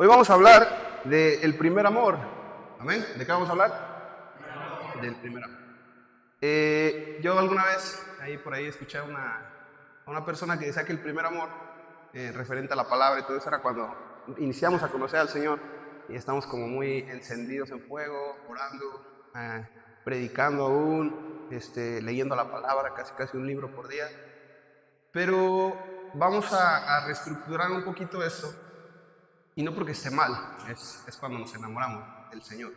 Hoy vamos a hablar del primer amor. ¿Amén? ¿De qué vamos a hablar? Del primer amor. Yo alguna vez, por ahí escuché a una persona que decía que el primer amor, referente a la palabra y todo eso, era cuando iniciamos a conocer al Señor y estamos como muy encendidos en fuego, orando, predicando aún, leyendo la palabra, casi un libro por día. Pero vamos a reestructurar un poquito eso, y no porque esté mal, es cuando nos enamoramos del Señor.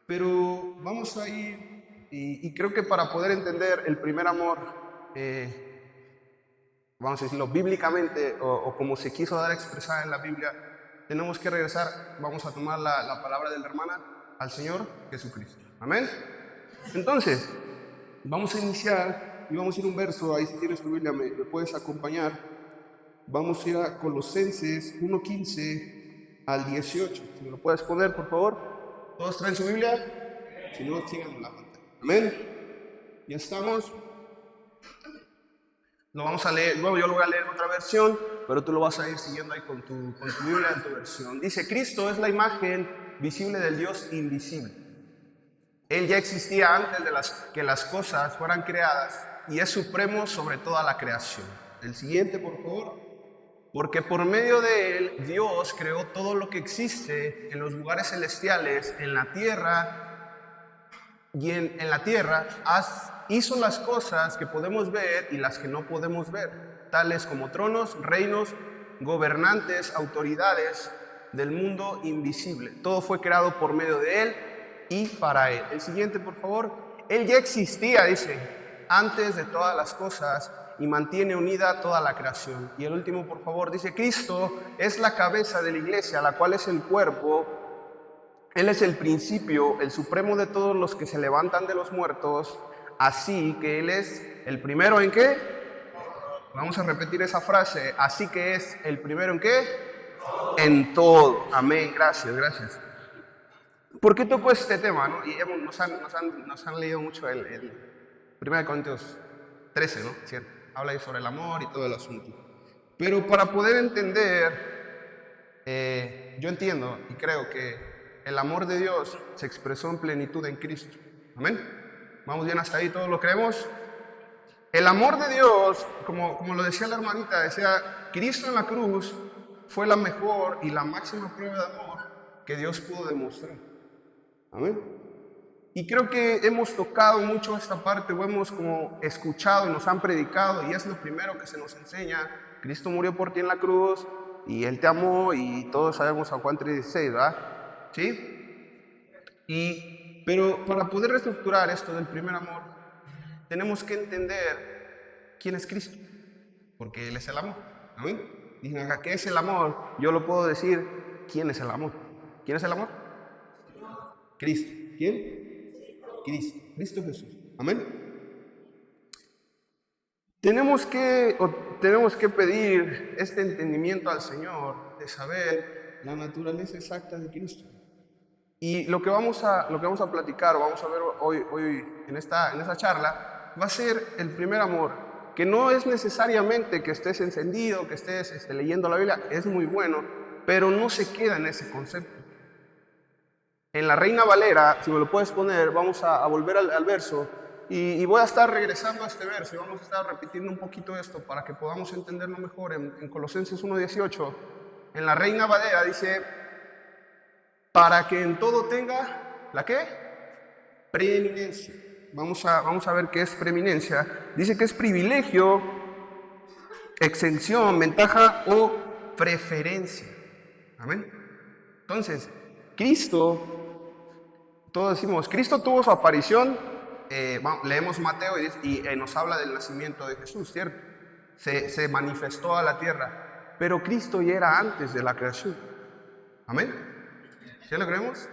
Pero vamos a ir, y creo que para poder entender el primer amor, vamos a decirlo bíblicamente, o como se quiso dar a expresar en la Biblia, tenemos que regresar, vamos a tomar la palabra de la hermana, al Señor Jesucristo. Amén. Entonces, vamos a iniciar y vamos a ir un verso, ahí si tienes tu Biblia me puedes acompañar. Vamos a ir a Colosenses 1:15 al 18. Si me lo puedes poner, por favor. ¿Todos traen su Biblia? Si no, síganme la pantalla. Amén. Ya estamos. Lo vamos a leer. Bueno, yo lo voy a leer en otra versión, pero tú lo vas a ir siguiendo ahí con tu Biblia en tu versión. Dice: Cristo es la imagen visible del Dios invisible. Él ya existía antes de que las cosas fueran creadas y es supremo sobre toda la creación. El siguiente, por favor. Porque por medio de Él, Dios creó todo lo que existe en los lugares celestiales, en la tierra, y en la tierra hizo las cosas que podemos ver y las que no podemos ver, tales como tronos, reinos, gobernantes, autoridades del mundo invisible. Todo fue creado por medio de Él y para Él. El siguiente, por favor. Él ya existía, dice, antes de todas las cosas, y mantiene unida toda la creación. Y el último, por favor, dice: Cristo es la cabeza de la iglesia, la cual es el cuerpo. Él es el principio, el supremo de todos los que se levantan de los muertos, así que Él es el primero ¿en qué? Vamos a repetir esa frase: así que es el primero ¿en qué? En todo. Amén, gracias. ¿Por qué toco este tema? ¿No? Y nos han leído mucho el 1 Corintios 13, ¿no? ¿Cierto? Habla ahí sobre el amor y todo el asunto. Pero para poder entender, yo entiendo y creo que el amor de Dios se expresó en plenitud en Cristo. ¿Amén? ¿Vamos bien hasta ahí? ¿Todos lo creemos? El amor de Dios, como lo decía la hermanita, decía: Cristo en la cruz fue la mejor y la máxima prueba de amor que Dios pudo demostrar. Amén. Y creo que hemos tocado mucho esta parte, o hemos como escuchado y nos han predicado, y es lo primero que se nos enseña: Cristo murió por ti en la cruz, y Él te amó, y todos sabemos a Juan 3:16, ¿verdad? ¿Sí? Pero para poder reestructurar esto del primer amor, tenemos que entender quién es Cristo, porque Él es el amor. ¿Amén? Dicen acá: ¿qué es el amor? Yo lo puedo decir: ¿quién es el amor? ¿Quién es el amor? Cristo. ¿Quién? Cristo Jesús. Amén. Tenemos que pedir este entendimiento al Señor de saber la naturaleza exacta de Cristo. Y lo que vamos a platicar, o vamos a ver hoy en esta charla, va a ser el primer amor, que no es necesariamente que estés encendido, que estés leyendo la Biblia, es muy bueno, pero no se queda en ese concepto. En la Reina Valera, si me lo puedes poner, vamos a volver al verso, y voy a estar regresando a este verso, y vamos a estar repitiendo un poquito esto para que podamos entenderlo mejor. En Colosenses 1:18, en la Reina Valera dice: para que en todo tenga, ¿la qué? Preeminencia. Vamos a ver qué es preeminencia. Dice que es privilegio, exención, ventaja o preferencia. Amén. Entonces, Cristo, todos decimos, Cristo tuvo su aparición, leemos Mateo y nos habla del nacimiento de Jesús, ¿cierto? Se manifestó a la tierra, pero Cristo ya era antes de la creación. Amén. ¿Sí lo creemos?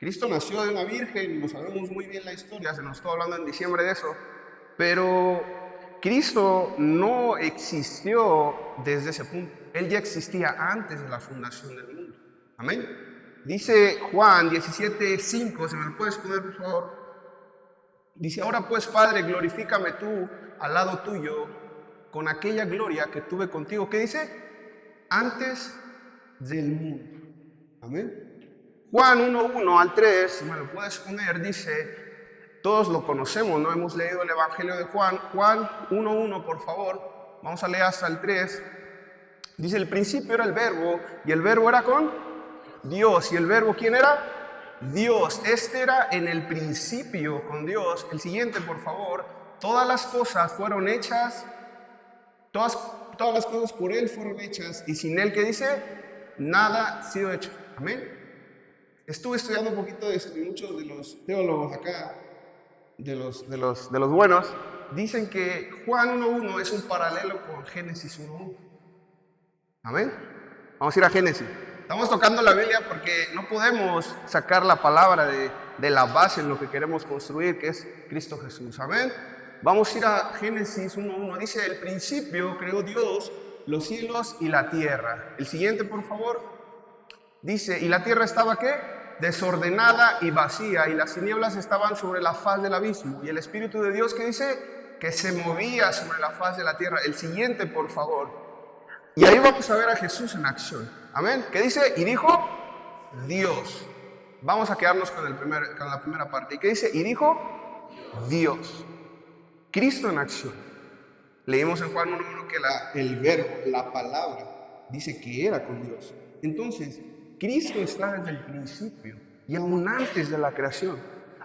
Cristo nació de una virgen, no sabemos muy bien la historia, se nos estuvo hablando en diciembre de eso, pero Cristo no existió desde ese punto. Él ya existía antes de la fundación del mundo. Amén. Dice Juan 17:5, si me lo puedes poner, por favor. Dice: ahora pues, Padre, glorifícame tú al lado tuyo con aquella gloria que tuve contigo. ¿Qué dice? Antes del mundo. Amén. Juan 1:1 al 3, si me lo puedes poner, dice, todos lo conocemos, ¿no? Hemos leído el Evangelio de Juan. Juan 1:1, por favor. Vamos a leer hasta el 3. Dice, el principio era el verbo, y el verbo era con Dios. ¿Y el verbo quién era? Dios. Este era en el principio con Dios. El siguiente, por favor. Todas las cosas fueron hechas, todas las cosas por Él fueron hechas, y sin Él, ¿qué dice? Nada ha sido hecho. Amén. Estuve estudiando un poquito de esto, y muchos de los teólogos acá, de los buenos, dicen que Juan 1:1 es un paralelo con Génesis 1:1. Amén. Vamos a ir a Génesis. Estamos tocando la Biblia porque no podemos sacar la palabra de la base en lo que queremos construir, que es Cristo Jesús. Amén. Vamos a ir a Génesis 1:1. Dice, el principio creó Dios los cielos y la tierra. El siguiente, por favor. Dice, y la tierra estaba, ¿qué? Desordenada y vacía, y las tinieblas estaban sobre la faz del abismo. Y el Espíritu de Dios, ¿qué dice? Que se movía sobre la faz de la tierra. El siguiente, por favor. Y ahí vamos a ver a Jesús en acción. Amén. ¿Qué dice? Y dijo Dios. Vamos a quedarnos con la primera parte. ¿Y qué dice? Y dijo Dios. Cristo en acción. Leímos en Juan 1:1 que el verbo, la palabra, dice que era con Dios. Entonces, Cristo está desde el principio y aún antes de la creación.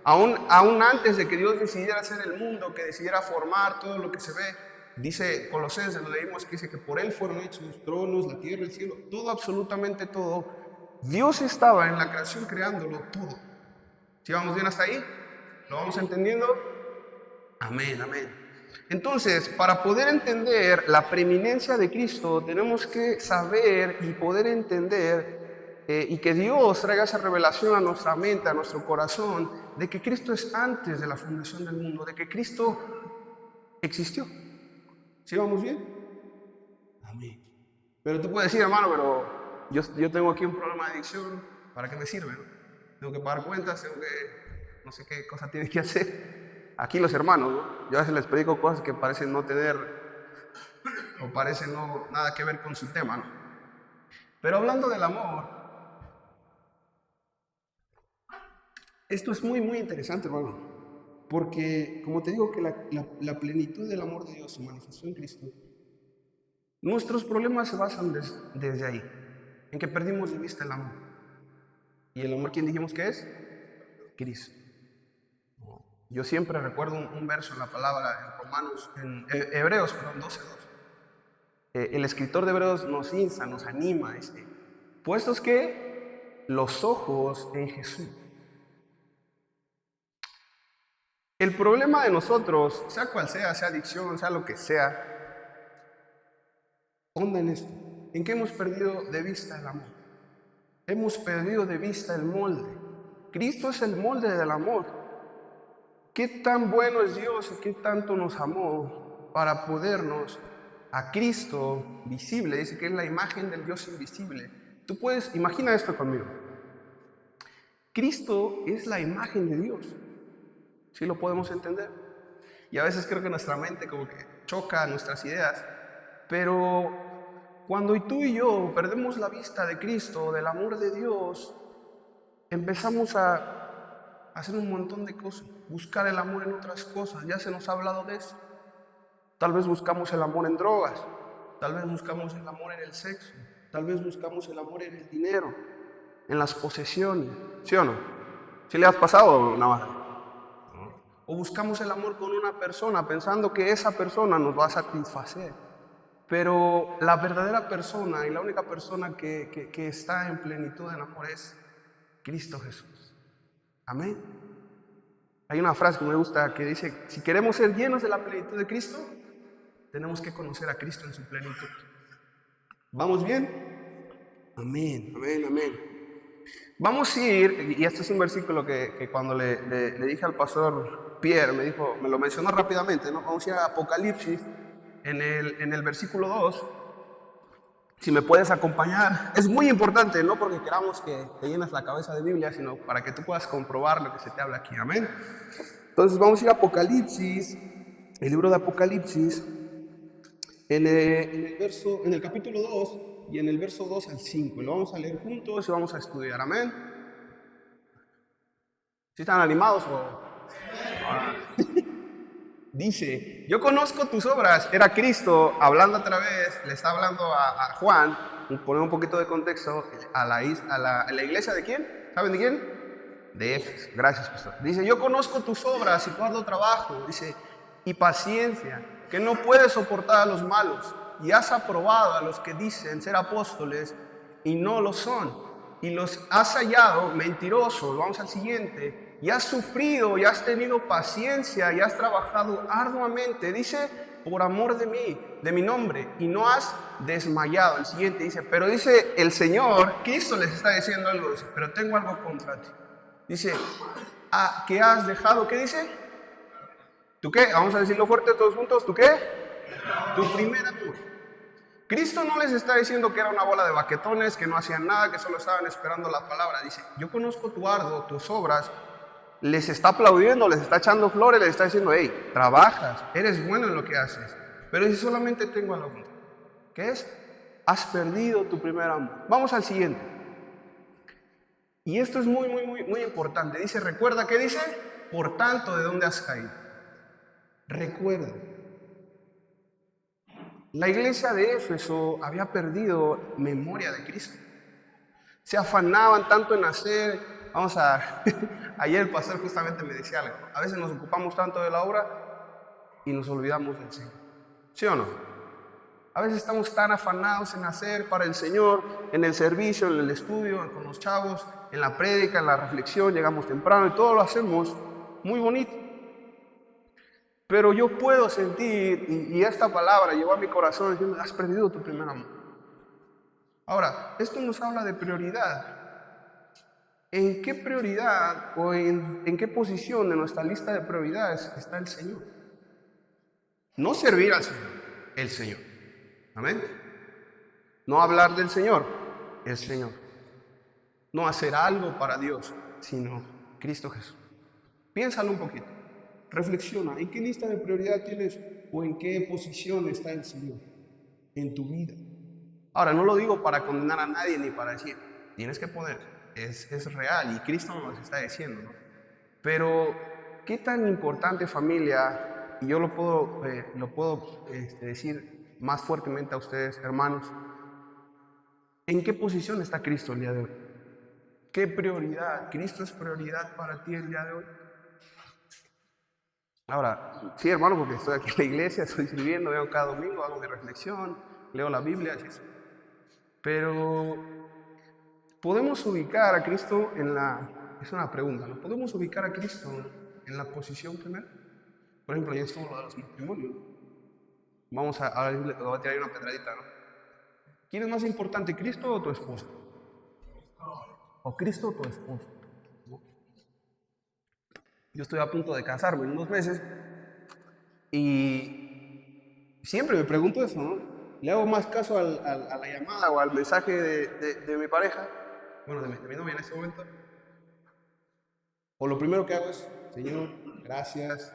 Aún antes de que Dios decidiera hacer el mundo, que decidiera formar todo lo que se ve. Dice Colosenses, lo leímos, que dice que por Él fueron hechos los tronos, la tierra, el cielo, todo, absolutamente todo. Dios estaba en la creación creándolo todo. ¿Sí vamos bien hasta ahí? ¿Lo vamos entendiendo? Amén, amén. Entonces, para poder entender la preeminencia de Cristo, tenemos que saber y poder entender y que Dios traiga esa revelación a nuestra mente, a nuestro corazón, de que Cristo es antes de la fundación del mundo, de que Cristo existió. ¿Sí vamos bien? Amén. Pero tú puedes decir, hermano, pero yo tengo aquí un problema de adicción, ¿para qué me sirve? Tengo que pagar cuentas, tengo que, no sé qué cosa tienes que hacer. Aquí los hermanos, ¿no? Yo a veces les predico cosas que parecen no tener, o parecen no nada que ver con su tema, ¿no? Pero hablando del amor, esto es muy, muy interesante, hermano. Porque, como te digo, que la plenitud del amor de Dios se manifestó en Cristo. Nuestros problemas se basan desde ahí, en que perdimos de vista el amor. ¿Y el amor quién dijimos que es? Cristo. Yo siempre recuerdo un verso en la palabra, en Hebreos 12:2. El escritor de Hebreos nos insta, nos anima, dice, puestos que los ojos en Jesús. El problema de nosotros, sea cual sea adicción, sea lo que sea, onda en esto, en que hemos perdido de vista el amor. Hemos perdido de vista el molde. Cristo es el molde del amor. ¿Qué tan bueno es Dios y qué tanto nos amó para podernos a Cristo visible? Dice que es la imagen del Dios invisible. Tú puedes, imagina esto conmigo. Cristo es la imagen de Dios. ¿Sí lo podemos entender? Y a veces creo que nuestra mente como que choca nuestras ideas. Pero cuando tú y yo perdemos la vista de Cristo, del amor de Dios, empezamos a hacer un montón de cosas, buscar el amor en otras cosas. Ya se nos ha hablado de eso. Tal vez buscamos el amor en drogas, tal vez buscamos el amor en el sexo, tal vez buscamos el amor en el dinero, en las posesiones. ¿Sí o no? ¿Sí le has pasado, Navaja? O buscamos el amor con una persona pensando que esa persona nos va a satisfacer. Pero la verdadera persona y la única persona que está en plenitud del amor es Cristo Jesús. Amén. Hay una frase que me gusta que dice, si queremos ser llenos de la plenitud de Cristo, tenemos que conocer a Cristo en su plenitud. ¿Vamos bien? Amén, amén, amén. Vamos a ir, y este es un versículo que cuando le dije al pastor Pierre, me lo mencionó rápidamente, ¿no? Vamos a ir a Apocalipsis, en el versículo 2, si me puedes acompañar. Es muy importante, no porque queramos que te llenes la cabeza de Biblia, sino para que tú puedas comprobar lo que se te habla aquí, amén. Entonces vamos a ir a Apocalipsis, el libro de Apocalipsis, en el capítulo 2, y en el verso 2 al 5. Y lo vamos a leer juntos y vamos a estudiar. Amén. ¿Sí están animados o...? Dice, yo conozco tus obras. Era Cristo hablando otra vez, le está hablando a Juan, poner un poquito de contexto, a la iglesia de quién, ¿saben de quién? De Éfeso. Gracias, pastor. Dice, yo conozco tus obras y tu arduo trabajo, dice, y paciencia, que no puedes soportar a los malos, y has aprobado a los que dicen ser apóstoles y no lo son, y los has hallado mentirosos. Vamos al siguiente. Y has sufrido, y has tenido paciencia, y has trabajado arduamente, dice, por amor de mí, de mi nombre, y no has desmayado. El siguiente dice, pero dice el Señor, Cristo les está diciendo algo, dice, pero tengo algo contra ti. Dice, ¿qué has dejado? ¿Qué dice? ¿Tú qué? Vamos a decirlo fuerte todos juntos, ¿tú qué? Tu primer amor. Cristo no les está diciendo que era una bola de baquetones, que no hacían nada, que solo estaban esperando la palabra. Dice, yo conozco tu arduo, tus obras. Les está aplaudiendo, les está echando flores, les está diciendo, hey, trabajas, eres bueno en lo que haces. Pero si solamente tengo algo, ¿qué es? Has perdido tu primer amor. Vamos al siguiente. Y esto es muy importante. Dice, recuerda, ¿qué dice? Por tanto, ¿de dónde has caído? Recuerda. La iglesia de Éfeso había perdido memoria de Cristo. Se afanaban tanto en hacer... Ayer el pastor justamente me decía algo. A veces nos ocupamos tanto de la obra y nos olvidamos del Señor. ¿Sí o no? A veces estamos tan afanados en hacer para el Señor, en el servicio, en el estudio, con los chavos, en la prédica, en la reflexión, llegamos temprano y todo lo hacemos muy bonito. Pero yo puedo sentir, y esta palabra llegó a mi corazón diciendo, has perdido tu primer amor. Ahora, esto nos habla de prioridad. ¿En qué prioridad o en qué posición de nuestra lista de prioridades está el Señor? No servir al Señor, el Señor. Amén. No hablar del Señor, el Señor. No hacer algo para Dios, sino Cristo Jesús. Piénsalo un poquito. Reflexiona, ¿en qué lista de prioridad tienes o en qué posición está el Señor en tu vida? Ahora, no lo digo para condenar a nadie ni para decir, tienes que poner. Es real y Cristo nos está diciendo, ¿no? Pero, ¿qué tan importante, familia? Y yo lo puedo decir más fuertemente a ustedes, hermanos. ¿En qué posición está Cristo el día de hoy? ¿Qué prioridad? ¿Cristo es prioridad para ti el día de hoy? Ahora, sí, hermano, porque estoy aquí en la iglesia, estoy sirviendo, veo cada domingo, hago mi reflexión, leo la Biblia, así es. Pero... ¿podemos ubicar a Cristo es una pregunta, ¿no? ¿Podemos ubicar a Cristo en la posición primera? Por ejemplo, ya estuvo lo de los matrimonios. Vamos a tirar una pedradita, ¿no? ¿Quién es más importante, Cristo o tu esposa? ¿O Cristo o tu esposa? Yo estoy a punto de casarme en unos meses y siempre me pregunto eso, ¿no? ¿Le hago más caso a la llamada o al mensaje de mi pareja? Bueno, de mi novia en este momento. O lo primero que hago es, Señor, gracias.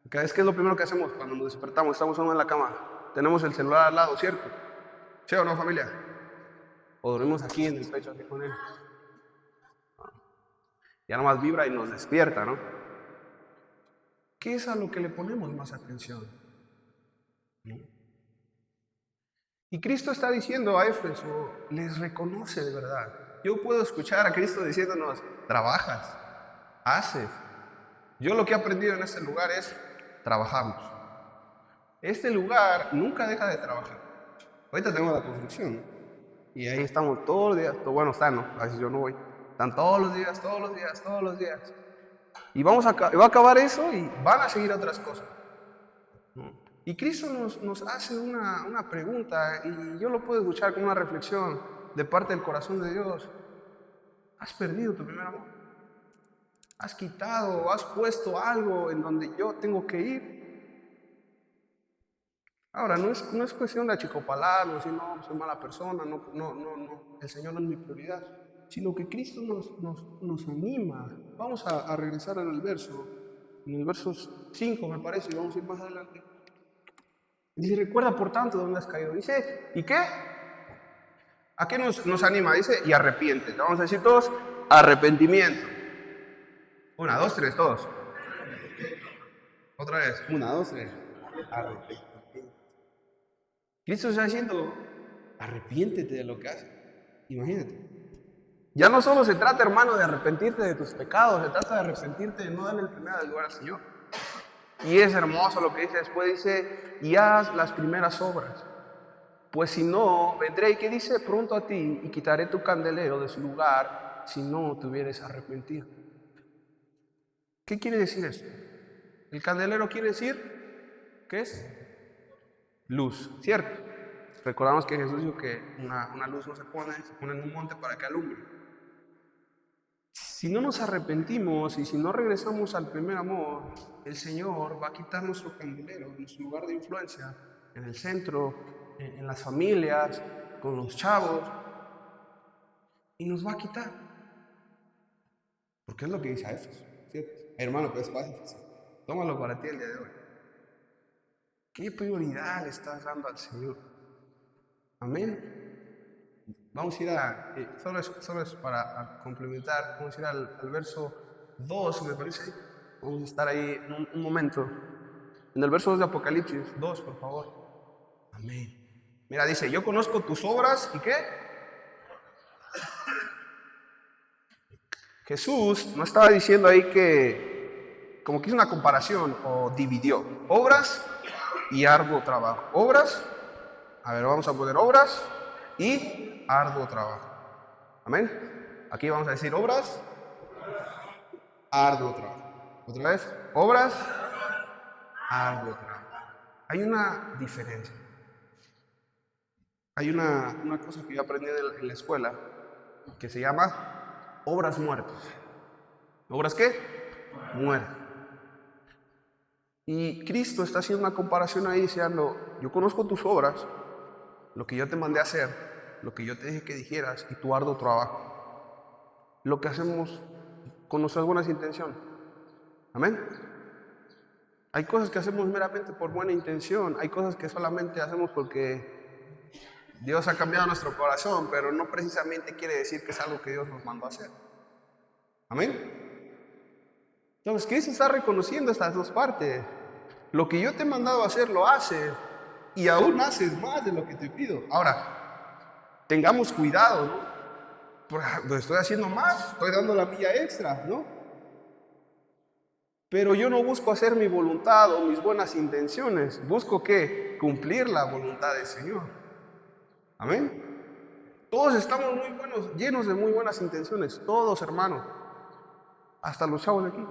Cada vez que es lo primero que hacemos cuando nos despertamos, estamos uno en la cama, tenemos el celular al lado, ¿cierto? ¿Sí o no, familia? O dormimos aquí en el pecho, aquí con él. Ya nomás vibra y nos despierta, ¿no? ¿Qué es a lo que le ponemos más atención? ¿No? Y Cristo está diciendo a Éfeso, les reconoce de verdad. Yo puedo escuchar a Cristo diciéndonos, trabajas, haces. Yo lo que he aprendido en este lugar es, trabajamos. Este lugar nunca deja de trabajar. Ahorita tenemos la construcción y ahí estamos todos los días, bueno, están, ¿no? A veces yo no voy. Están todos los días. Y va a acabar eso y van a seguir otras cosas. Y Cristo nos hace una pregunta y yo lo puedo escuchar como una reflexión de parte del corazón de Dios. ¿Has perdido tu primer amor? ¿Has quitado, has puesto algo en donde yo tengo que ir? Ahora, no es cuestión de achicopalarnos, decir, no, soy mala persona, no, el Señor no es mi prioridad, sino que Cristo nos anima. Vamos a regresar en el verso 5 me parece, y vamos a ir más adelante. Dice, recuerda por tanto de dónde has caído. Dice, ¿y qué? ¿A qué nos anima? Dice, y arrepiéntete. Vamos a decir todos, arrepentimiento. 1, 2, 3, todos. Otra vez. 1, 2, 3. Arrepentimiento. Cristo está diciendo, arrepiéntete de lo que haces. Imagínate. Ya no solo se trata, hermano, de arrepentirte de tus pecados, se trata de arrepentirte de no darle el primer lugar al Señor. Y es hermoso lo que dice después, dice, y haz las primeras obras. Pues si no, vendré, y que dice, pronto a ti, y quitaré tu candelero de su lugar, si no te hubieres arrepentido. ¿Qué quiere decir esto? El candelero quiere decir, ¿qué es? Luz, ¿cierto? Recordamos que Jesús dijo que una luz no se pone en un monte para que alumbre. Si no nos arrepentimos y si no regresamos al primer amor, el Señor va a quitar nuestro candelero, nuestro lugar de influencia, en el centro, en las familias, con los chavos, y nos va a quitar. Porque es lo que dice a Éfeso, ¿cierto? Hermano, pues fácil. Tómalo para ti el día de hoy. ¿Qué prioridad le estás dando al Señor? Amén. Vamos a ir solo es para complementar, vamos a ir al verso 2, me parece. Vamos a estar ahí un momento. En el verso 2 de Apocalipsis 2, por favor. Amén. Mira, dice, yo conozco tus obras, ¿y qué? Jesús no estaba diciendo ahí que, como que hizo una comparación o dividió obras y arduo trabajo. Obras, a ver, vamos a poner obras y arduo trabajo. Amén. Aquí vamos a decir obras, arduo trabajo. Otra vez, obras, arduo trabajo. Hay una diferencia. Hay una cosa que yo aprendí en la escuela que se llama obras muertas. ¿Obras qué? Muertas. Y Cristo está haciendo una comparación ahí diciendo, yo conozco tus obras, lo que yo te mandé a hacer, lo que yo te dije que dijeras y tu arduo trabajo. Lo que hacemos con nuestras buenas intenciones. Amén. Hay cosas que hacemos meramente por buena intención, hay cosas que solamente hacemos porque Dios ha cambiado nuestro corazón, pero no precisamente quiere decir que es algo que Dios nos mandó a hacer. Amén. Entonces, Cristo está reconociendo estas dos partes. Lo que yo te he mandado a hacer, lo haces, y aún haces más de lo que te pido. Ahora, tengamos cuidado, ¿no? Porque estoy haciendo más, estoy dando la milla extra, ¿no? Pero yo no busco hacer mi voluntad o mis buenas intenciones. Busco ¿qué? Cumplir la voluntad del Señor. Amén. Todos estamos muy buenos, llenos de muy buenas intenciones. Todos, hermanos. Hasta los chavos de aquí.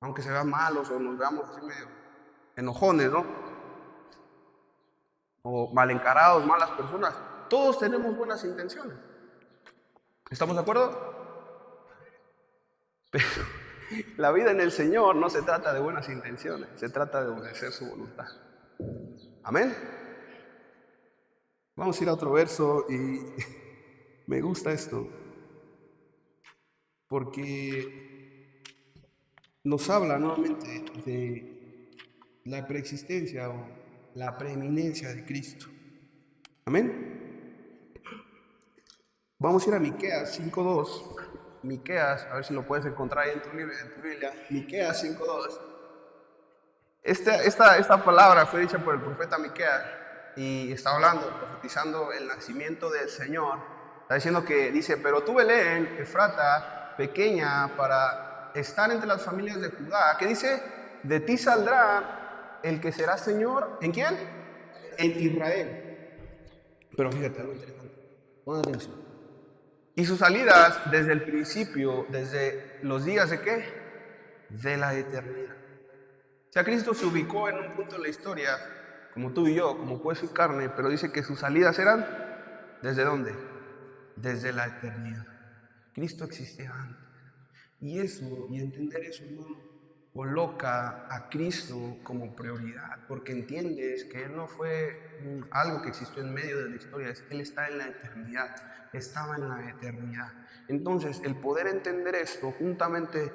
Aunque se vean malos o nos veamos así medio enojones, ¿no? O mal encarados, malas personas. Todos tenemos buenas intenciones. ¿Estamos de acuerdo? Pero la vida en el Señor no se trata de buenas intenciones, se trata de obedecer su voluntad. Amén. Vamos a ir a otro verso y me gusta esto porque nos habla nuevamente de la preexistencia o la preeminencia de Cristo. Amén. Vamos a ir a Miqueas 5:2. Miqueas, a ver si lo puedes encontrar ahí en tu Biblia. Miqueas 5:2. Esta palabra fue dicha por el profeta Miqueas y está hablando, profetizando el nacimiento del Señor. Está diciendo que dice, pero tú, Belén, Efrata, pequeña para estar entre las familias de Judá, que dice, de ti saldrá el que será Señor, ¿en quién? En Israel. Pero fíjate algo interesante, pon atención. Y sus salidas desde el principio, desde los días de ¿qué? De la eternidad. O sea, Cristo se ubicó en un punto de la historia, como tú y yo, como hueso y carne, pero dice que sus salidas eran, ¿desde dónde? Desde la eternidad. Cristo existía antes. Y entender eso, hermano, coloca a Cristo como prioridad, porque entiendes que Él no fue algo que existió en medio de la historia, Él está en la eternidad, estaba en la eternidad. Entonces, el poder entender esto juntamente,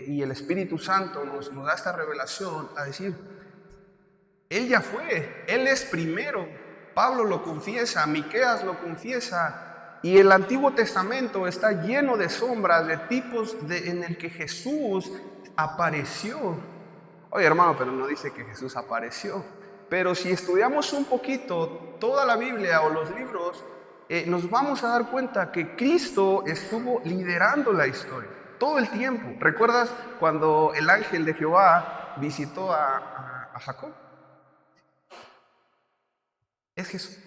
y el Espíritu Santo nos da esta revelación a decir, Él ya fue, Él es primero Pablo lo confiesa, Miqueas lo confiesa, y el Antiguo Testamento está lleno de sombras, de tipos en el que Jesús apareció. Oye, hermano, pero no dice que Jesús apareció. Pero si estudiamos un poquito toda la Biblia o los libros, nos vamos a dar cuenta que Cristo estuvo liderando la historia todo el tiempo. ¿Recuerdas cuando el ángel de Jehová visitó a Jacob? Es Jesús.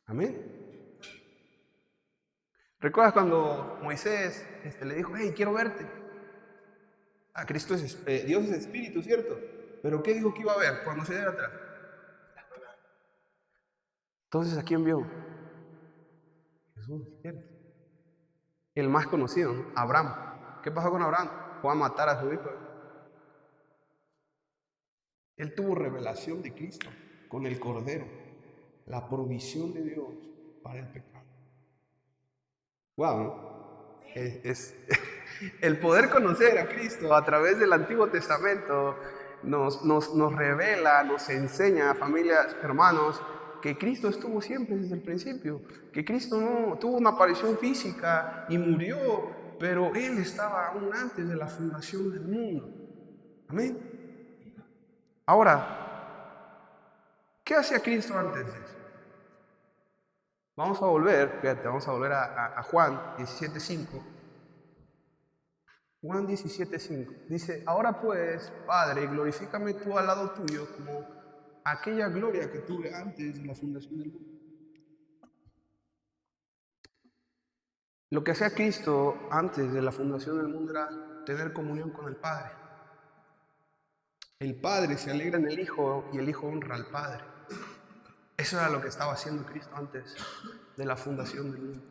Amén. ¿Recuerdas cuando Moisés le dijo, hey, quiero verte? A Cristo Dios es espíritu, ¿cierto? Pero ¿qué dijo que iba a ver cuando se diera atrás? Entonces, ¿a quién vio? Jesús, ¿cierto? El más conocido, ¿no? Abraham. ¿Qué pasó con Abraham? Fue a matar a su hijo. Él tuvo revelación de Cristo con el Cordero, la provisión de Dios para el pecado. Wow, ¿no? El poder conocer a Cristo a través del Antiguo Testamento nos revela, nos enseña, familias, hermanos, que Cristo estuvo siempre desde el principio, que Cristo no tuvo una aparición física y murió, pero Él estaba aún antes de la fundación del mundo. Amén. Ahora, ¿qué hacía Cristo antes de eso? Vamos a volver, fíjate, vamos a volver a Juan 17:5. Juan 17:5 dice, ahora pues, Padre, glorifícame tú al lado tuyo como aquella gloria que tuve antes de la fundación del mundo. Lo que hacía Cristo antes de la fundación del mundo era tener comunión con el Padre. El Padre se alegra en el Hijo y el Hijo honra al Padre. Eso era lo que estaba haciendo Cristo antes de la fundación del mundo.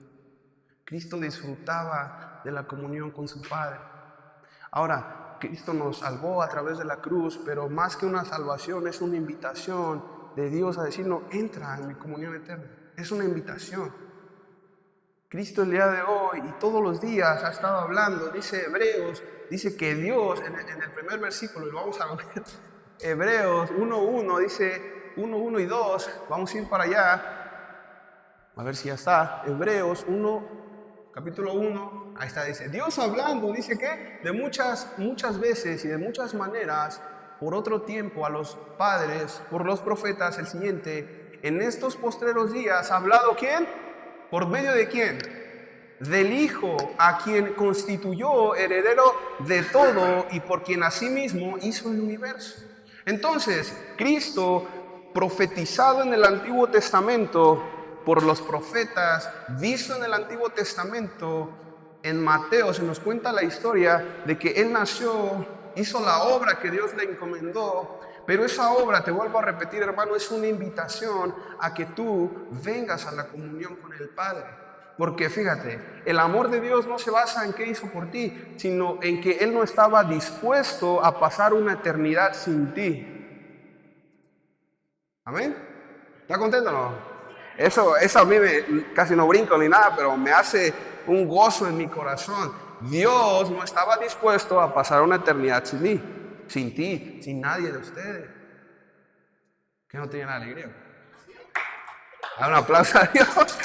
Cristo disfrutaba de la comunión con su Padre. Ahora, Cristo nos salvó a través de la cruz, pero más que una salvación, es una invitación de Dios a decirnos, entra en mi comunión eterna. Es una invitación. Cristo el día de hoy y todos los días ha estado hablando, dice Hebreos, dice que Dios, en el primer versículo, y lo vamos a ver, Hebreos 1:1, dice 1:1 y 2, vamos a ir para allá, a ver si ya está, Hebreos 1, capítulo 1, ahí está, dice, Dios hablando, dice que de muchas veces y de muchas maneras, por otro tiempo a los padres, por los profetas, el siguiente, en estos postreros días, ¿ha hablado quién? ¿Por medio de quién? Del Hijo, a quien constituyó heredero de todo y por quien asimismo hizo el universo. Entonces, Cristo, profetizado en el Antiguo Testamento por los profetas, visto en el Antiguo Testamento, en Mateo se nos cuenta la historia de que Él nació, hizo la obra que Dios le encomendó, pero esa obra, te vuelvo a repetir, hermano, es una invitación a que tú vengas a la comunión con el Padre. Porque fíjate, el amor de Dios no se basa en qué hizo por ti, sino en que Él no estaba dispuesto a pasar una eternidad sin ti. ¿Amén? ¿Está contento o no? Eso a mí casi no brinco ni nada, pero me hace un gozo en mi corazón. Dios no estaba dispuesto a pasar una eternidad sin mí. Sin ti, sin nadie de ustedes. Que no tienen alegría. Da un aplauso a Dios.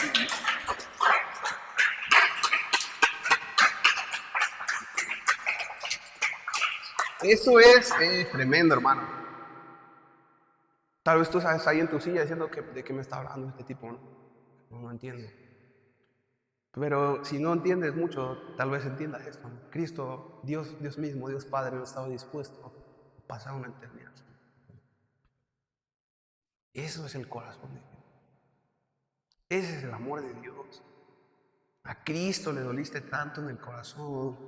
Eso es tremendo, hermano. Tal vez tú estás ahí en tu silla diciendo de qué me está hablando este tipo, ¿no? No entiendo. Pero si no entiendes mucho, tal vez entiendas esto. Cristo, Dios mismo, Dios Padre, no estaba dispuesto a pasar una eternidad. Eso es el corazón de Dios. Ese es el amor de Dios. A Cristo le doliste tanto en el corazón,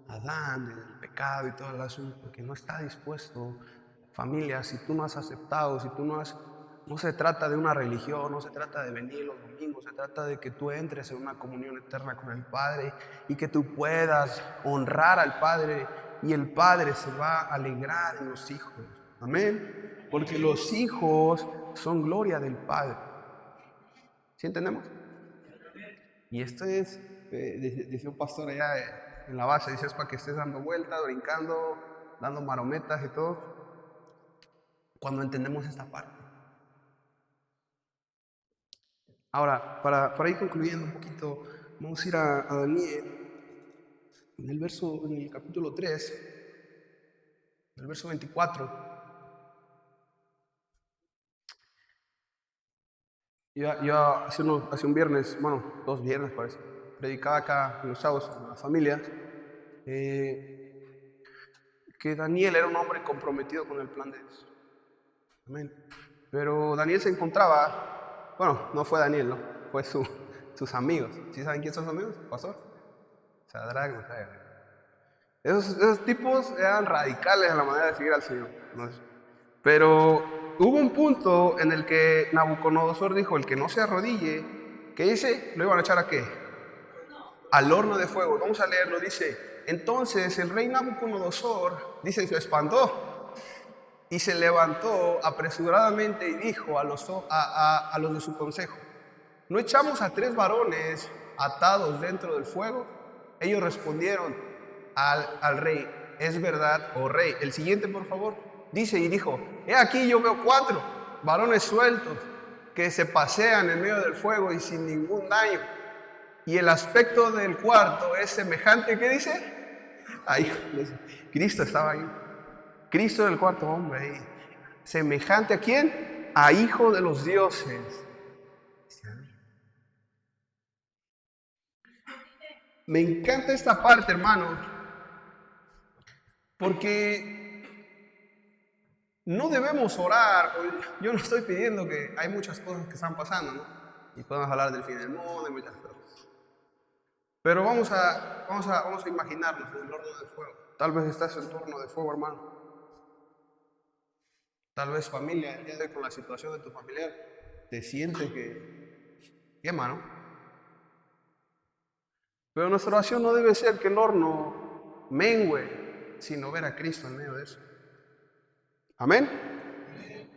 a Adán, en el pecado y todo el asunto, porque no está dispuesto. Familia, si tú no has aceptado, si tú no se trata de una religión, no se trata de venir los domingos, se trata de que tú entres en una comunión eterna con el Padre y que tú puedas honrar al Padre y el Padre se va a alegrar en los hijos. Amén. Porque los hijos son gloria del Padre. ¿Sí entendemos? Y esto es, dice un pastor allá en la base, dice, es para que estés dando vueltas, brincando, dando marometas y todo, cuando entendemos esta parte. Ahora, para ir concluyendo un poquito, vamos a ir a Daniel, en el capítulo 3, el verso 24. Yo hace un viernes, bueno, 2 viernes parece, predicaba acá en los sábados con las familias, que Daniel era un hombre comprometido con el plan de Dios. Amén. Pero Daniel se encontraba, bueno, no fue Daniel, no, fue sus amigos. ¿Sí saben quiénes son sus amigos? Pastor. Sadrach, Mesach. Esos tipos eran radicales en la manera de seguir al Señor. ¿No? Pero hubo un punto en el que Nabucodonosor dijo, el que no se arrodille, ¿qué dice? ¿Lo iban a echar a qué? Al horno de fuego. Vamos a leerlo, dice. Entonces el rey Nabucodonosor, dice, se espantó y se levantó apresuradamente y dijo a los de su consejo, ¿no echamos a 3 varones atados dentro del fuego? Ellos respondieron al rey, es verdad, oh rey. El siguiente, por favor. Dice y dijo, he aquí yo veo 4 varones sueltos que se pasean en medio del fuego y sin ningún daño. Y el aspecto del cuarto es semejante, ¿qué dice? Ahí, Cristo estaba ahí. Cristo del cuarto hombre ahí. ¿Semejante a quién? A hijo de los dioses. Me encanta esta parte, hermanos, porque no debemos orar. Yo no estoy pidiendo que hay muchas cosas que están pasando, ¿no? Y podemos hablar del fin del mundo y muchas cosas. Pero vamos a imaginarnos en el horno de fuego. Tal vez estás en tu horno de fuego, hermano. Tal vez familia, el día de hoy con la situación de tu familiar, te sientes que quema, ¿no? Pero nuestra oración no debe ser que el horno mengüe, sino ver a Cristo en medio de eso. Amén.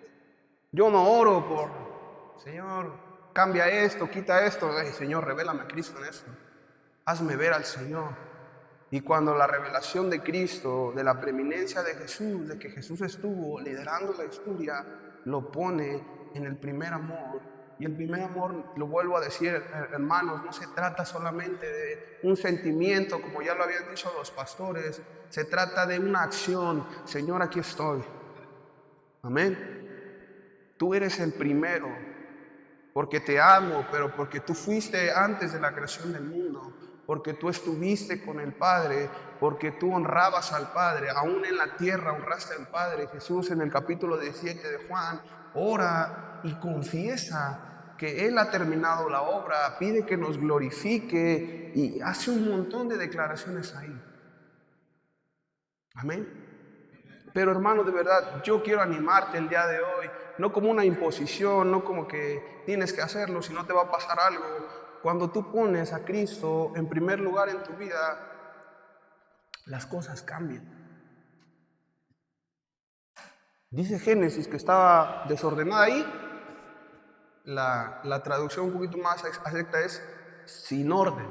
Yo no oro por, Señor, cambia esto, quita esto. Ay, Señor, revélame a Cristo en esto. Hazme ver al Señor. Y cuando la revelación de Cristo, de la preeminencia de Jesús, de que Jesús estuvo liderando la historia, lo pone en el primer amor. Y el primer amor, lo vuelvo a decir, hermanos, no se trata solamente de un sentimiento, como ya lo habían dicho los pastores, se trata de una acción. Señor, aquí estoy. Amén. Tú eres el primero, porque te amo, pero porque tú fuiste antes de la creación del mundo, porque tú estuviste con el Padre, porque tú honrabas al Padre, aún en la tierra honraste al Padre. Jesús en el capítulo 17 de Juan ora y confiesa que Él ha terminado la obra, pide que nos glorifique y hace un montón de declaraciones ahí. Amén. Pero hermano, de verdad, yo quiero animarte el día de hoy, no como una imposición, no como que tienes que hacerlo, si no te va a pasar algo. Cuando tú pones a Cristo en primer lugar en tu vida, las cosas cambian. Dice Génesis que estaba desordenada ahí. La traducción un poquito más exacta es sin orden,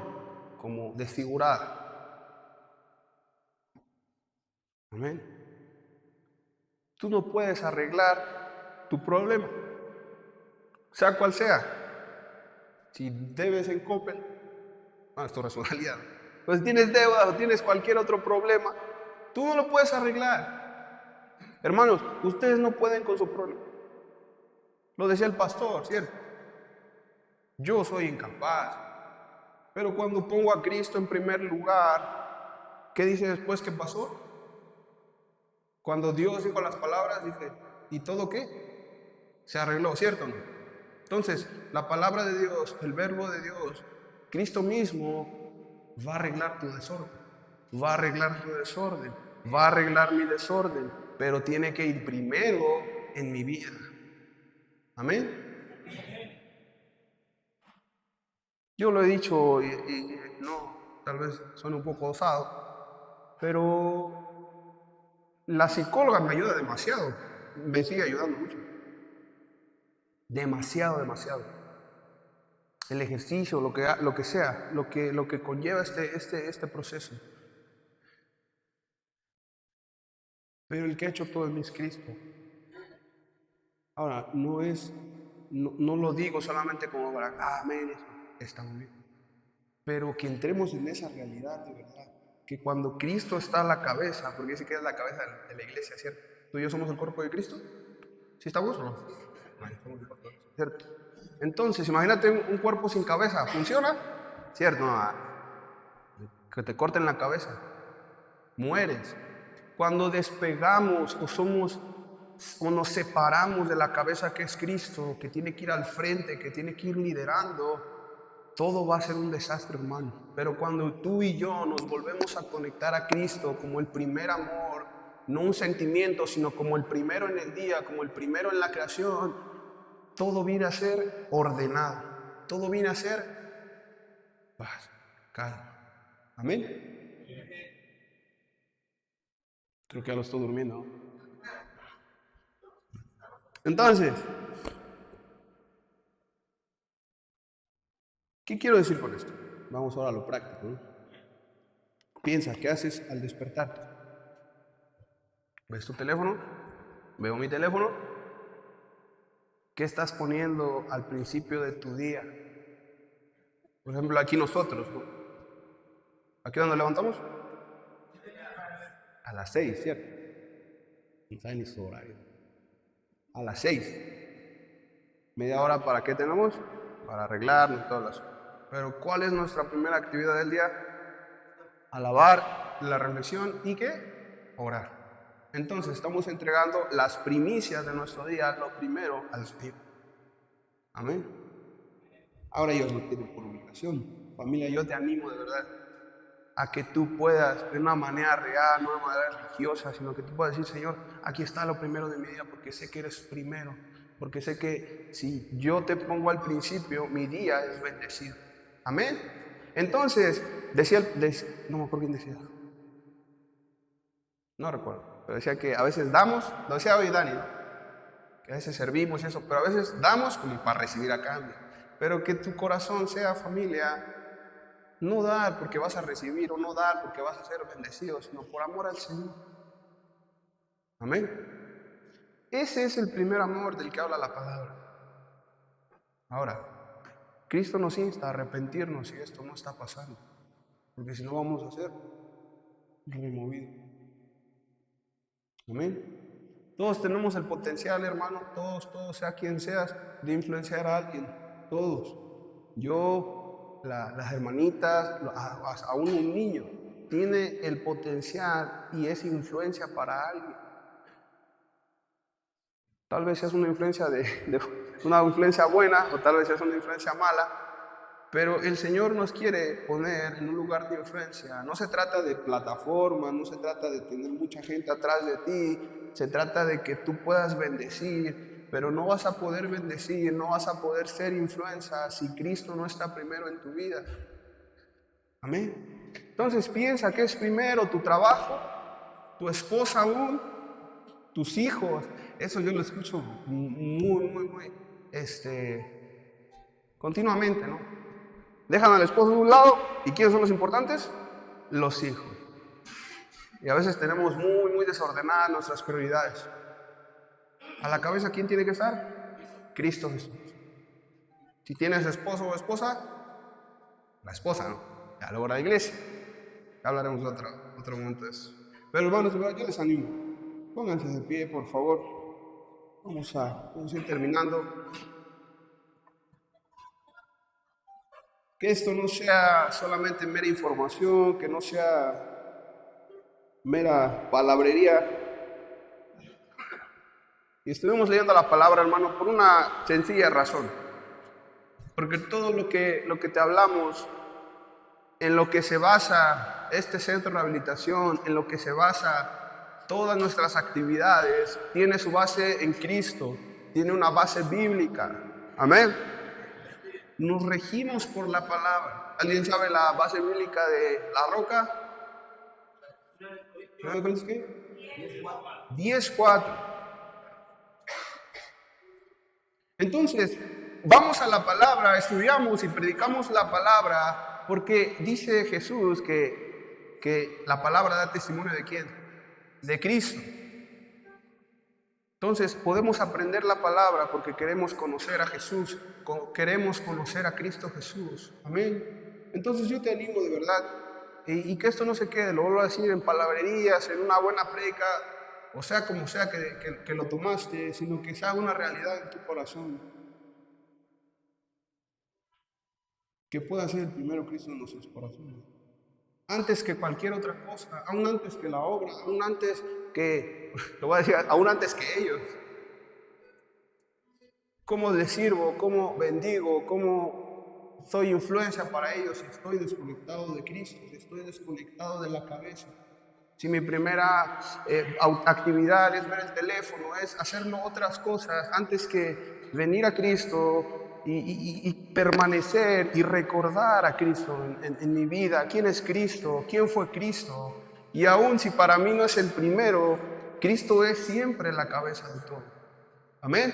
como desfigurada. Amén. Tú no puedes arreglar tu problema, sea cual sea. Si debes en Coppel, esto es realidad. Pues tienes deuda o tienes cualquier otro problema, tú no lo puedes arreglar. Hermanos, ustedes no pueden con su problema. Lo decía el pastor, ¿cierto? Yo soy incapaz. Pero cuando pongo a Cristo en primer lugar, ¿qué dice después que pasó? Cuando Dios dijo las palabras, dice, ¿y todo qué? Se arregló, ¿cierto o no? Entonces, la palabra de Dios, el verbo de Dios, Cristo mismo va a arreglar tu desorden, va a arreglar tu desorden, va a arreglar mi desorden, pero tiene que ir primero en mi vida. Amén. Yo lo he dicho y no, tal vez suene un poco osado, pero la psicóloga me ayuda demasiado, me sigue ayudando mucho, demasiado, demasiado. El ejercicio, lo que sea, lo que conlleva este proceso. Pero el que ha hecho todo en mí es Cristo. Ahora, no es no lo digo solamente como para, amén, está muy bien. Pero que entremos en esa realidad de verdad. Que cuando Cristo está a la cabeza, porque dice que es la cabeza de la iglesia, ¿cierto? ¿Tú y yo somos el cuerpo de Cristo? ¿Sí estamos o no? Somos el cuerpo de Cristo, ¿cierto? Entonces, imagínate un cuerpo sin cabeza. ¿Funciona? ¿Cierto? No, que te corten la cabeza. Mueres. Cuando despegamos o nos separamos de la cabeza que es Cristo, que tiene que ir al frente, que tiene que ir liderando, todo va a ser un desastre, hermano. Pero cuando tú y yo nos volvemos a conectar a Cristo como el primer amor, no un sentimiento, sino como el primero en el día, como el primero en la creación, todo viene a ser ordenado. Todo viene a ser paz, calma. Amén. Creo que ya lo estoy durmiendo, ¿no? Entonces, ¿qué quiero decir con esto? Vamos ahora a lo práctico, ¿no? Piensa, ¿qué haces al despertarte? ¿Ves tu teléfono? ¿Veo mi teléfono? ¿Qué estás poniendo al principio de tu día? Por ejemplo, aquí nosotros, ¿no? ¿A qué hora nos levantamos? A las 6, ¿cierto? No sabe ni su horario. A las 6. ¿Media hora para qué tenemos? Para arreglarnos, todas las cosas. Pero ¿cuál es nuestra primera actividad del día? Alabar, la reflexión y ¿qué? Orar. Entonces estamos entregando las primicias de nuestro día, lo primero al Señor. Amén. Ahora ellos lo tienen por obligación. Familia, yo te animo de verdad a que tú puedas, de una manera real, no de una manera religiosa, sino que tú puedas decir, Señor, aquí está lo primero de mi día, porque sé que eres primero, porque sé que si yo te pongo al principio, mi día es bendecido. Amén. Entonces, no me acuerdo quién decía, no recuerdo, pero decía que a veces damos, lo decía hoy Dani, ¿no? Que a veces servimos y eso, pero a veces damos como para recibir a cambio. Pero que tu corazón sea, familia, no dar porque vas a recibir o no dar porque vas a ser bendecido, sino por amor al Señor. Amén. Ese es el primer amor del que habla la palabra. Ahora, Cristo nos insta a arrepentirnos si esto no está pasando, porque si no vamos a ser removidos. Amén. Todos tenemos el potencial, hermano, todos, sea quien seas, de influenciar a alguien. Todos. Yo, las hermanitas, aún un niño, tiene el potencial y es influencia para alguien. Tal vez seas una influencia una influencia buena o tal vez seas una influencia mala, pero el Señor nos quiere poner en un lugar de influencia. No se trata de plataforma, no se trata de tener mucha gente atrás de ti, se trata de que tú puedas bendecir, pero no vas a poder bendecir, no vas a poder ser influencia si Cristo no está primero en tu vida. Amén. Entonces piensa que es primero tu trabajo, tu esposa aún, tus hijos. Eso yo lo escucho muy, continuamente, ¿no? Dejan al esposo de un lado, ¿y quiénes son los importantes? Los hijos. Y a veces tenemos muy desordenadas nuestras prioridades. A la cabeza, ¿quién tiene que estar? Cristo Jesús. Si tienes esposo o esposa, la esposa, ¿no? Ya luego la iglesia. Ya hablaremos de otro momento de eso. Pero hermanos, yo les animo. Pónganse de pie, por favor. Vamos a ir terminando. Que esto no sea solamente mera información, que no sea mera palabrería. Y estuvimos leyendo la palabra, hermano, por una sencilla razón. Porque todo lo que te hablamos, en lo que se basa este centro de rehabilitación, en lo que se basa todas nuestras actividades, tiene su base en Cristo, tiene una base bíblica. Amén. Nos regimos por la palabra. ¿Alguien sabe la base bíblica de la roca? ¿Sabe cuál es qué? 10:4. Entonces, vamos a la palabra, estudiamos y predicamos la palabra, porque dice Jesús que la palabra da testimonio ¿de quién? De Cristo. Entonces podemos aprender la palabra porque queremos conocer a Jesús, queremos conocer a Cristo Jesús. Amén. Entonces yo te animo de verdad, y que esto no se quede, lo vuelvo a decir, en palabrerías, en una buena prédica, o sea como sea que lo tomaste, sino que sea una realidad en tu corazón. Que pueda ser el primero Cristo en nuestros corazones. Antes que cualquier otra cosa, aún antes que la obra, aún antes que, lo voy a decir, aún antes que ellos. ¿Cómo les sirvo? ¿Cómo bendigo? ¿Cómo soy influencia para ellos si estoy desconectado de Cristo? Si estoy desconectado de la cabeza. Si mi primera actividad es ver el teléfono, es hacerlo otras cosas antes que venir a Cristo y permanecer y recordar a Cristo en mi vida. ¿Quién es Cristo? ¿Quién fue Cristo? Y aún si para mí no es el primero, Cristo es siempre la cabeza de todo. Amén.